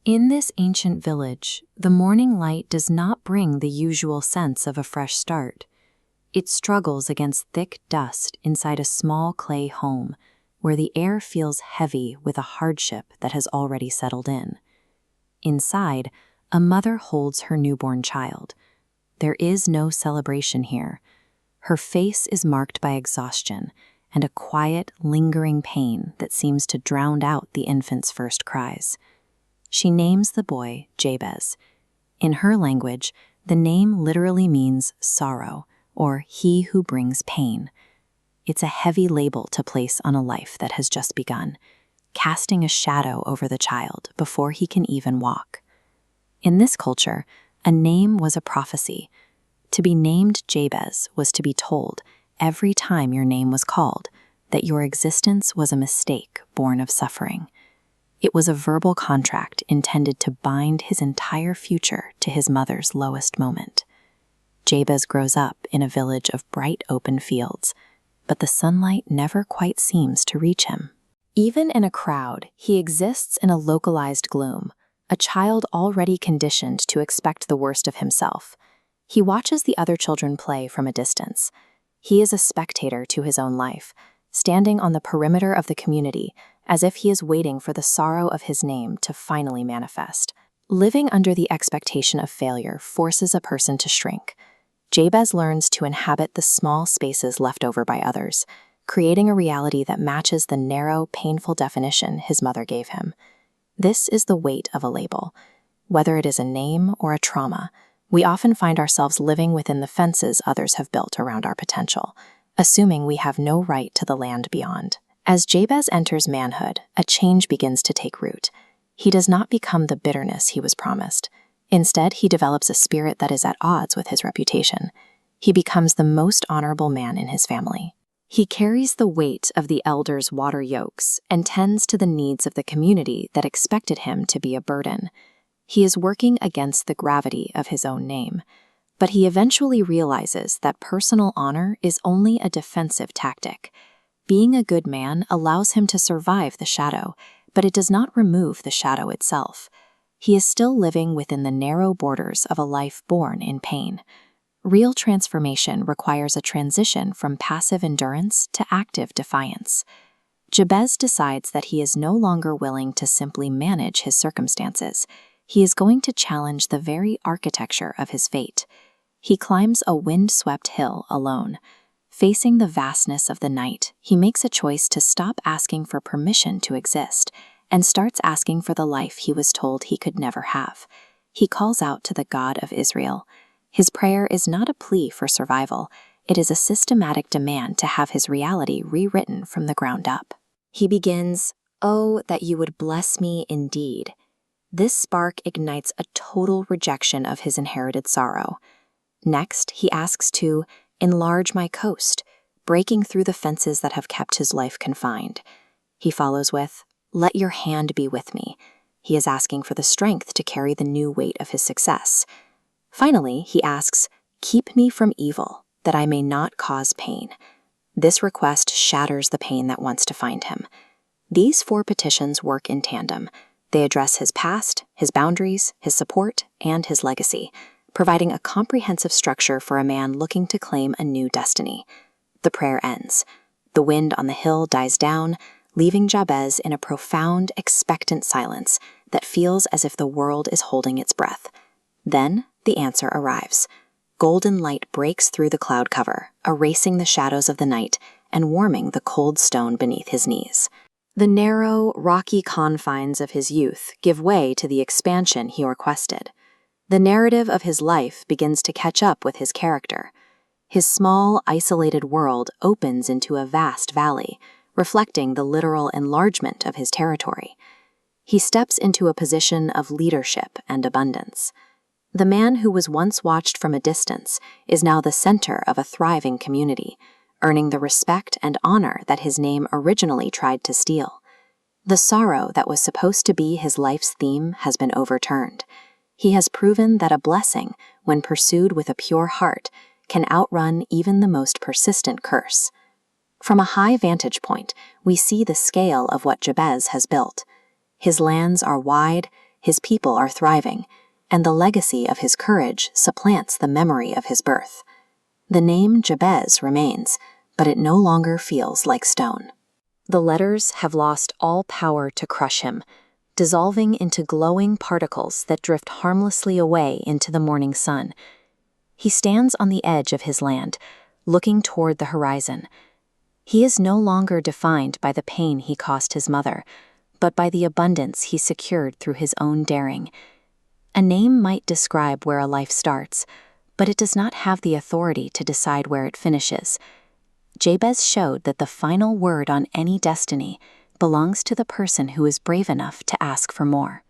In this ancient village, the morning light does not bring the usual sense of a fresh start. It struggles against thick dust inside a small clay home, where the air feels heavy with a hardship that has already settled in. Inside, a mother holds her newborn child. There is no celebration here. Her face is marked by exhaustion and a quiet, lingering pain that seems to drown out the infant's first cries. She names the boy Jabez. In her language, the name literally means sorrow, or he who brings pain. It's a heavy label to place on a life that has just begun, casting a shadow over the child before he can even walk. In this culture, a name was a prophecy. To be named Jabez was to be told, every time your name was called, that your existence was a mistake born of suffering. It was a verbal contract intended to bind his entire future to his mother's lowest moment. Jabez grows up in a village of bright open fields, but the sunlight never quite seems to reach him. Even in a crowd, he exists in a localized gloom, a child already conditioned to expect the worst of himself. He watches the other children play from a distance. He is a spectator to his own life, standing on the perimeter of the community, as if he is waiting for the sorrow of his name to finally manifest. Living under the expectation of failure forces a person to shrink. Jabez learns to inhabit the small spaces left over by others, creating a reality that matches the narrow, painful definition his mother gave him. This is the weight of a label. Whether it is a name or a trauma, we often find ourselves living within the fences others have built around our potential, assuming we have no right to the land beyond. As Jabez enters manhood, a change begins to take root. He does not become the bitterness he was promised. Instead, he develops a spirit that is at odds with his reputation. He becomes the most honorable man in his family. He carries the weight of the elders' water yokes and tends to the needs of the community that expected him to be a burden. He is working against the gravity of his own name. But he eventually realizes that personal honor is only a defensive tactic. Being a good man allows him to survive the shadow, but it does not remove the shadow itself. He is still living within the narrow borders of a life born in pain. Real transformation requires a transition from passive endurance to active defiance. Jabez decides that he is no longer willing to simply manage his circumstances. He is going to challenge the very architecture of his fate. He climbs a wind-swept hill alone. Facing the vastness of the night, he makes a choice to stop asking for permission to exist and starts asking for the life he was told he could never have. He calls out to the God of Israel. His prayer is not a plea for survival. It is a systematic demand to have his reality rewritten from the ground up. He begins, "Oh, that you would bless me indeed." This spark ignites a total rejection of his inherited sorrow. Next, he asks to enlarge my coast, breaking through the fences that have kept his life confined. He follows with, let your hand be with me. He is asking for the strength to carry the new weight of his success. Finally, he asks, keep me from evil, that I may not cause pain. This request shatters the pain that wants to find him. These 4 petitions work in tandem. They address his past, his boundaries, his support, and his legacy, providing a comprehensive structure for a man looking to claim a new destiny. The prayer ends. The wind on the hill dies down, leaving Jabez in a profound, expectant silence that feels as if the world is holding its breath. Then the answer arrives. Golden light breaks through the cloud cover, erasing the shadows of the night and warming the cold stone beneath his knees. The narrow, rocky confines of his youth give way to the expansion he requested. The narrative of his life begins to catch up with his character. His small, isolated world opens into a vast valley, reflecting the literal enlargement of his territory. He steps into a position of leadership and abundance. The man who was once watched from a distance is now the center of a thriving community, earning the respect and honor that his name originally tried to steal. The sorrow that was supposed to be his life's theme has been overturned. He has proven that a blessing, when pursued with a pure heart, can outrun even the most persistent curse. From a high vantage point, we see the scale of what Jabez has built. His lands are wide, his people are thriving, and the legacy of his courage supplants the memory of his birth. The name Jabez remains, but it no longer feels like stone. The letters have lost all power to crush him, dissolving into glowing particles that drift harmlessly away into the morning sun. He stands on the edge of his land, looking toward the horizon. He is no longer defined by the pain he cost his mother, but by the abundance he secured through his own daring. A name might describe where a life starts, but it does not have the authority to decide where it finishes. Jabez showed that the final word on any destiny belongs to the person who is brave enough to ask for more.